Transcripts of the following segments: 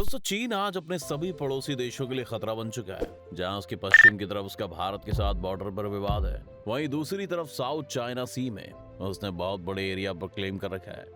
दोस्तों, चीन आज अपने सभी पड़ोसी देशों के लिए खतरा बन चुका है। जहां उसके पश्चिम की तरफ उसका भारत के साथ बॉर्डर पर विवाद है, वहीं दूसरी तरफ साउथ चाइना सी में उसने बहुत बड़े एरिया पर क्लेम कर रखा है।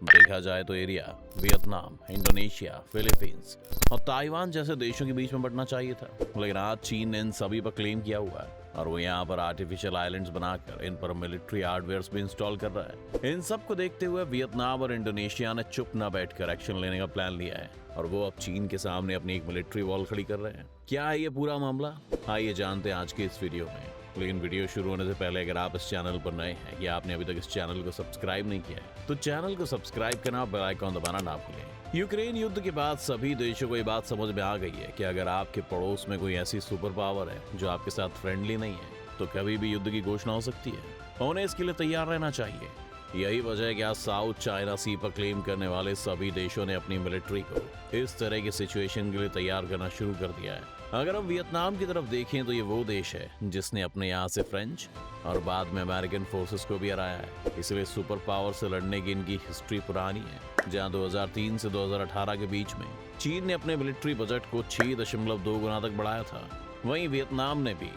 देखा जाए तो एरिया वियतनाम, इंडोनेशिया, फिलीपींस और ताइवान जैसे देशों के बीच में बढ़ना चाहिए था, लेकिन आज चीन ने इन सभी पर क्लेम किया हुआ है और वो यहाँ पर आर्टिफिशियल आइलैंड्स बनाकर इन पर मिलिट्री हार्डवेयर भी इंस्टॉल कर रहा है। इन सब को देखते हुए वियतनाम और इंडोनेशिया ने चुप न बैठकर एक्शन लेने का प्लान लिया है और वो अब चीन के सामने अपनी एक मिलिट्री वॉल खड़ी कर रहे हैं। क्या है ये पूरा मामला, आइए जानते हैं आज के इस वीडियो में। लेकिन वीडियो शुरू होने से पहले अगर आप इस चैनल पर नए हैं या आपने अभी तक इस चैनल को सब्सक्राइब नहीं किया है तो चैनल को सब्सक्राइब करना और बेल आइकॉन दबाना ना भूलें। यूक्रेन युद्ध के बाद सभी देशों को ये बात समझ में आ गई है कि अगर आपके पड़ोस में कोई ऐसी सुपर पावर है जो आपके साथ फ्रेंडली नहीं है तो कभी भी युद्ध की घोषणा हो सकती है। उन्हें इसके लिए तैयार रहना चाहिए। यही वजह है कि आज साउथ चाइना सी पर क्लेम करने वाले सभी देशों ने अपनी मिलिट्री को इस तरह की सिचुएशन के लिए तैयार करना शुरू कर दिया है। अगर हम वियतनाम की तरफ देखें तो ये वो देश है जिसने अपने यहाँ से फ्रेंच और बाद में अमेरिकन फोर्सेस को भी हराया है, इसलिए सुपर पावर से लड़ने की इनकी हिस्ट्री पुरानी है। जहाँ 2003 से 2018 के बीच में चीन ने अपने मिलिट्री बजट को 6.2 गुना तक बढ़ाया था, वहीं वियतनाम ने भी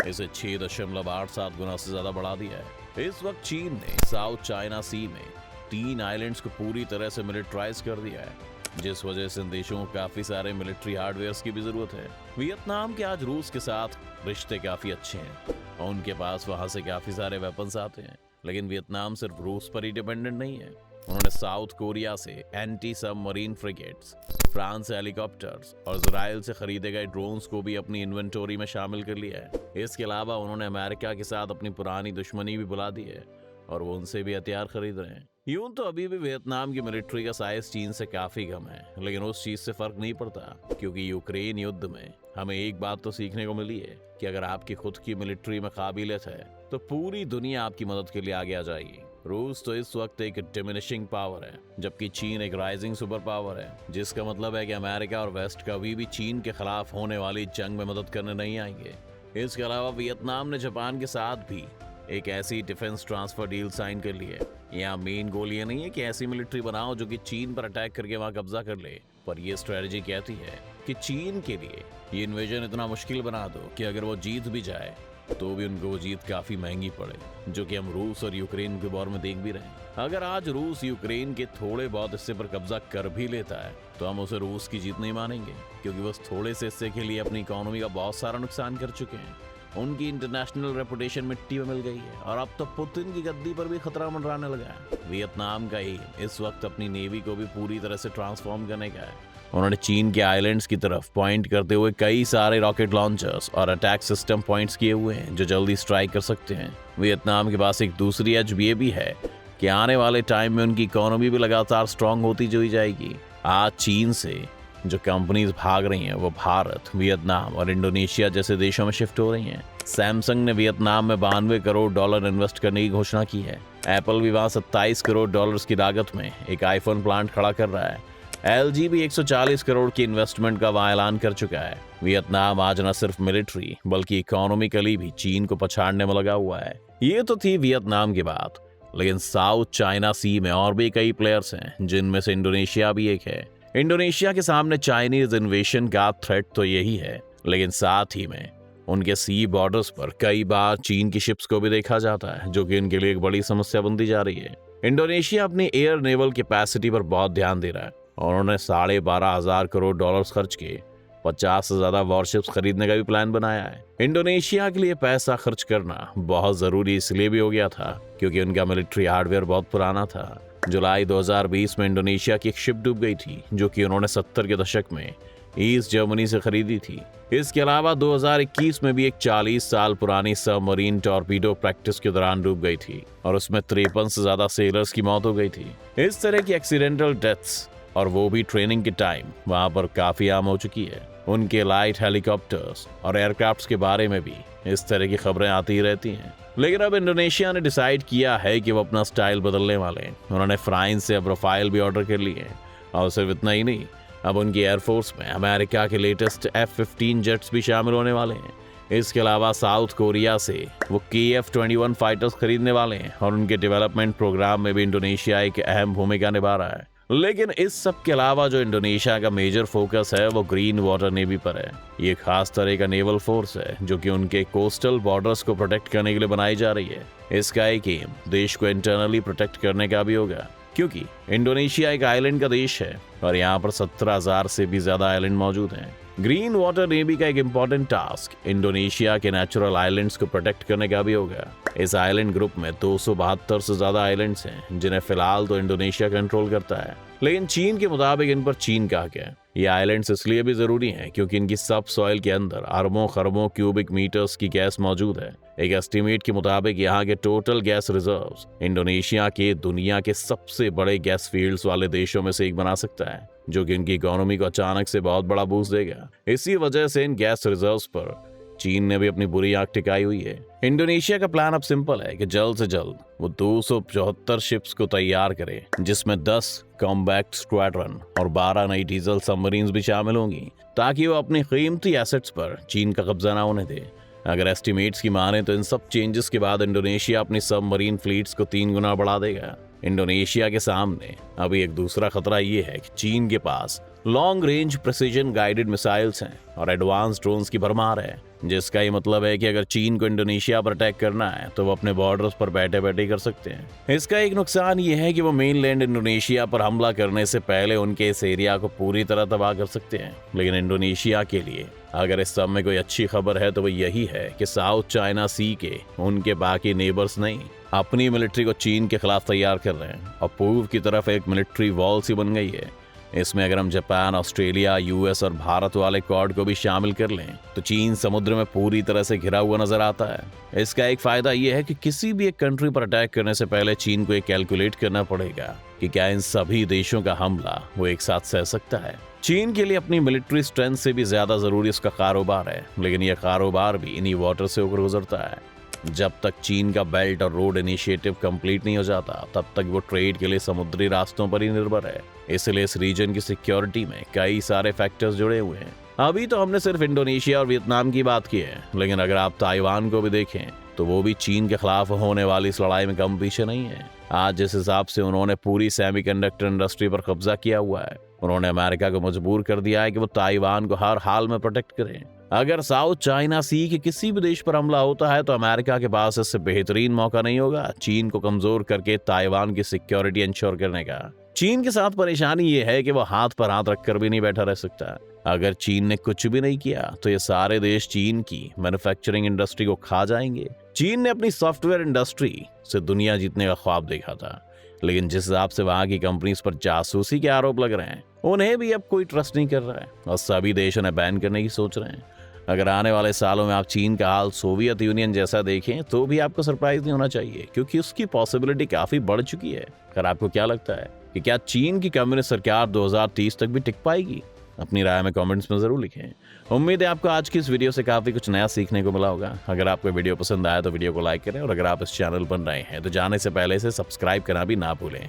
इसे 6.87 गुना से ज्यादा बढ़ा दिया है। इस वक्त चीन ने साउथ चाइना सी में 3 आइलैंड्स को पूरी तरह से मिलिट्राइज कर दिया है, जिस वजह से इन देशों को काफी सारे मिलिट्री हार्डवेयर की भी जरूरत है। वियतनाम के आज रूस के साथ रिश्ते काफी अच्छे हैं और उनके पास वहां से काफी सारे वेपन्स आते हैं, लेकिन वियतनाम सिर्फ रूस पर ही डिपेंडेंट नहीं है। उन्होंने साउथ कोरिया से एंटी सबमरीन फ्रिगेट्स, फ्रांस से हेलीकॉप्टर्स और इजराइल से खरीदे गए ड्रोन्स को भी अपनी इन्वेंटोरी में शामिल कर लिया है। इसके अलावा उन्होंने अमेरिका के साथ अपनी पुरानी दुश्मनी भी बुला दी है और वो उनसे भी हथियार खरीद रहे हैं। यूं तो अभी भी वियतनाम की मिलिट्री का साइज चीन से काफी कम है, लेकिन उस चीज से फर्क नहीं पड़ता, क्योंकि यूक्रेन युद्ध में हमें एक बात तो सीखने को मिली है कि अगर आपकी खुद की मिलिट्री में काबिलियत है तो पूरी दुनिया आपकी मदद के लिए आगे आ जाएगी। रूस तो इस वक्त एक डिमिनिशिंग पावर है, जबकि चीन एक राइजिंग सुपर पावर है, जिसका मतलब है कि अमेरिका और वेस्ट कभी भी चीन के खिलाफ होने वाली जंग में मदद करने नहीं आएंगे। इसके अलावा वियतनाम ने जापान के साथ भी एक ऐसी डिफेंस ट्रांसफर डील साइन कर ली है। यहाँ मेन गोल ये नहीं है कि ऐसी मिलिट्री बनाओ जो कि चीन पर अटैक करके वहाँ कब्जा कर ले, पर यह स्ट्रेटजी कहती है कि चीन के लिए ये इन्वेजन इतना मुश्किल बना दो कि अगर वो जीत भी जाए तो भी उनको वो जीत काफी महंगी पड़े, जो कि हम रूस और यूक्रेन के वॉर में देख भी रहे हैं। अगर आज रूस यूक्रेन के थोड़े बहुत हिस्से पर कब्जा कर भी लेता है तो हम उसे रूस की जीत नहीं मानेंगे, क्योंकि बस थोड़े से हिस्से के लिए अपनी इकोनॉमी का बहुत सारा नुकसान कर चुके हैं। उनकी इंटरनेशनल रेपुटेशन मिट्टी में मिल गई है और अब तो पुतिन की गद्दी पर भी खतरा मंडराने लगा है। वियतनाम का ही इस वक्त अपनी नेवी को भी पूरी तरह से ट्रांसफॉर्म करने का है। उन्होंने चीन के आइलैंड्स की तरफ पॉइंट करते हुए कई सारे रॉकेट लॉन्चर्स और अटैक सिस्टम पॉइंट्स किए हुए हैं जो जल्दी स्ट्राइक कर सकते हैं। वियतनाम के पास एक दूसरी एज ये भी है कि आने वाले टाइम में उनकी इकोनॉमी भी लगातार स्ट्रांग होती चली जाएगी। आज चीन से जो कंपनीज भाग रही हैं वो भारत, वियतनाम और इंडोनेशिया जैसे देशों में शिफ्ट हो रही हैं। सैमसंग ने वियतनाम में $92 करोड़ इन्वेस्ट करने की घोषणा की है। एप्पल भी वहाँ $27 करोड़ की लागत में एक आईफोन प्लांट खड़ा कर रहा है। LG भी 140 करोड़ की इन्वेस्टमेंट का वहाँ ऐलान कर चुका है। वियतनाम आज न सिर्फ मिलिट्री बल्कि इकोनॉमिकली भी चीन को पछाड़ने में लगा हुआ है। ये तो थी वियतनाम की बात, लेकिन साउथ चाइना सी में और भी कई प्लेयर्स हैं, जिनमें से इंडोनेशिया भी एक है। इंडोनेशिया के सामने चाइनीज इन्वेशन का थ्रेट तो यही है, लेकिन साथ ही में उनके सी बॉर्डर्स पर कई बार चीन की शिप्स को भी देखा जाता है, जो कि इनके लिए एक बड़ी समस्या बनती जा रही है। इंडोनेशिया अपनी एयर नेवल कैपेसिटी पर बहुत ध्यान दे रहा है और उन्होंने $12,500 करोड़ खर्च किए 50 से ज्यादा वॉरशिप्स खरीदने का भी प्लान बनाया है। इंडोनेशिया के लिए पैसा खर्च करना बहुत जरूरी इसलिए भी हो गया था क्योंकि उनका मिलिट्री हार्डवेयर बहुत पुराना था। जुलाई 2020 में इंडोनेशिया की एक शिप डूब गई थी, जो कि उन्होंने 70 के दशक में ईस्ट जर्मनी से खरीदी थी। इसके अलावा 2021 में भी एक 40 साल पुरानी सबमरीन टॉर्पीडो प्रैक्टिस के दौरान डूब गई थी और उसमें 53 से ज्यादा सेलर्स की मौत हो गई थी। इस तरह की एक्सीडेंटल डेथ्स, और वो भी ट्रेनिंग के टाइम, वहां पर काफी आम हो चुकी है। उनके लाइट हेलीकॉप्टर्स और एयरक्राफ्ट्स के बारे में भी इस तरह की खबरें आती ही रहती हैं। लेकिन अब इंडोनेशिया ने डिसाइड किया है कि वो अपना स्टाइल बदलने वाले हैं। उन्होंने फ्रांस से अब रफाइल भी ऑर्डर कर लिए हैं और सिर्फ इतना ही नहीं, अब उनकी एयरफोर्स में अमेरिका के लेटेस्ट F-15 जेट्स भी शामिल होने वाले हैं। इसके अलावा साउथ कोरिया से वो KF-21 फाइटर्स खरीदने वाले हैं और उनके डेवलपमेंट प्रोग्राम में भी इंडोनेशिया एक अहम भूमिका निभा रहा है। लेकिन इस सब के अलावा जो इंडोनेशिया का मेजर फोकस है वो ग्रीन वाटर नेवी पर है। ये खास तरह का नेवल फोर्स है जो कि उनके कोस्टल बॉर्डर्स को प्रोटेक्ट करने के लिए बनाई जा रही है। इसका एक एम देश को इंटरनली प्रोटेक्ट करने का भी होगा, क्योंकि इंडोनेशिया एक आइलैंड का देश है और यहाँ पर 17,000 से भी ज्यादा आइलैंड मौजूद हैं। ग्रीन वाटर नेवी का एक इम्पोर्टेंट टास्क इंडोनेशिया के नेचुरल आइलैंड्स को प्रोटेक्ट करने का भी होगा। इस आइलैंड ग्रुप में 272 से ज्यादा आइलैंड्स हैं जिन्हें फिलहाल तो इंडोनेशिया कंट्रोल करता है, लेकिन चीन के मुताबिक इन पर चीन का हक है। ये आइलैंड्स इसलिए भी जरूरी हैं क्योंकि इनकी सब सॉइल के अंदर अरबों खरबों क्यूबिक मीटर्स की गैस मौजूद है। एक एस्टिमेट के मुताबिक यहाँ के टोटल गैस रिजर्व्स इंडोनेशिया के दुनिया के सबसे बड़े गैस फील्ड्स वाले देशों में से एक बना सकता है, जो कि इनकी इकोनॉमी को अचानक से बहुत बड़ा बूस्ट देगा। इसी वजह से इन गैस रिजर्व्स पर चीन ने भी अपनी बुरी आंख टिकाई हुई है। इंडोनेशिया का प्लान अब सिंपल है कि जल्द से जल्द वो 274 शिप्स को तैयार करे, जिसमें 10 कॉम्बैक्ट स्क्वाड्रन और 12 नई डीजल सबमरीन्स भी शामिल होंगी, ताकि वो अपनी कीमती एसेट्स पर चीन का कब्जा ना होने दे। अगर एस्टिमेट्स की माने तो इन सब चेंजेस के बाद इंडोनेशिया अपनी सबमरीन फ्लीट्स को 3 गुना बढ़ा देगा। इंडोनेशिया के सामने अभी एक दूसरा खतरा ये है कि चीन के पास long range precision guided missiles हैं और एडवांस ड्रोन्स की भरमार है, जिसका ये मतलब है कि अगर चीन को इंडोनेशिया पर अटैक करना है तो वो अपने बॉर्डर्स पर बैठे बैठे कर सकते हैं। इसका एक नुकसान ये है कि वो मेनलैंड इंडोनेशिया पर हमला करने से पहले उनके इस एरिया को पूरी तरह तबाह कर सकते हैं। लेकिन इंडोनेशिया के लिए अगर इस सब में कोई अच्छी खबर है तो वो यही है कि साउथ चाइना सी के उनके बाकी नेबर्स नहीं अपनी मिलिट्री को चीन के खिलाफ तैयार कर रहे हैं और पूर्व की तरफ एक मिलिट्री वॉल सी बन गई है। इसमें अगर हम जापान, ऑस्ट्रेलिया, यूएस और भारत वाले क्वाड को भी शामिल कर लें तो चीन समुद्र में पूरी तरह से घिरा हुआ नजर आता है। इसका एक फायदा यह है कि किसी भी एक कंट्री पर अटैक करने से पहले चीन को ये कैलकुलेट करना पड़ेगा कि क्या इन सभी देशों का हमला वो एक साथ सह सकता है। चीन के लिए अपनी मिलिट्री स्ट्रेंथ से भी ज्यादा जरूरी उसका कारोबार है, लेकिन यह कारोबार भी इन्हीं वाटर से होकर गुजरता है। जब तक चीन का बेल्ट और रोड इनिशिएटिव कंप्लीट नहीं हो जाता तब तक वो ट्रेड के लिए समुद्री रास्तों पर ही निर्भर है। इसलिए इस रीजन की सिक्योरिटी में कई सारे फैक्टर्स जुड़े हुए हैं। अभी तो हमने सिर्फ इंडोनेशिया और वियतनाम की बात की है, लेकिन अगर आप ताइवान को भी देखें तो वो भी चीन के खिलाफ होने वाली इस लड़ाई में कम पीछे नहीं है। आज जिस हिसाब से उन्होंने पूरी सेमीकंडक्टर इंडस्ट्री पर कब्जा किया हुआ है, उन्होंने अमेरिका को मजबूर कर दिया है कि वो ताइवान को हर हाल में प्रोटेक्ट करें। अगर साउथ चाइना सी के किसी भी देश पर हमला होता है तो अमेरिका के पास इससे बेहतरीन मौका नहीं होगा चीन को कमजोर करके ताइवान की सिक्योरिटी इंश्योर करने का। चीन के साथ परेशानी ये है कि वो हाथ पर हाथ रखकर भी नहीं बैठा रह सकता। अगर चीन ने कुछ भी नहीं किया तो ये सारे देश चीन की मैन्युफैक्चरिंग इंडस्ट्री को खा जाएंगे। चीन ने अपनी सॉफ्टवेयर इंडस्ट्री से दुनिया जीतने का ख्वाब देखा था, लेकिन जिस हिसाब से वहां की कंपनीज पर जासूसी के आरोप लग रहे हैं, उन्हें भी अब कोई ट्रस्ट नहीं कर रहा है और सभी देश उन्हें बैन करने की सोच रहे हैं। अगर आने वाले सालों में आप चीन का हाल सोवियत यूनियन जैसा देखें तो भी आपको सरप्राइज नहीं होना चाहिए, क्योंकि उसकी पॉसिबिलिटी काफी बढ़ चुकी है। अगर आपको क्या लगता है कि क्या चीन की कम्युनिस्ट सरकार 2030 तक भी टिक पाएगी? अपनी राय में कमेंट्स में जरूर लिखें। उम्मीद है आपको आज की इस वीडियो से काफी कुछ नया सीखने को मिला होगा। अगर आपको वीडियो पसंद आया तो वीडियो को लाइक करें और अगर आप इस चैनल पर नए हैं तो जाने से पहले से सब्सक्राइब करना भी ना भूलें।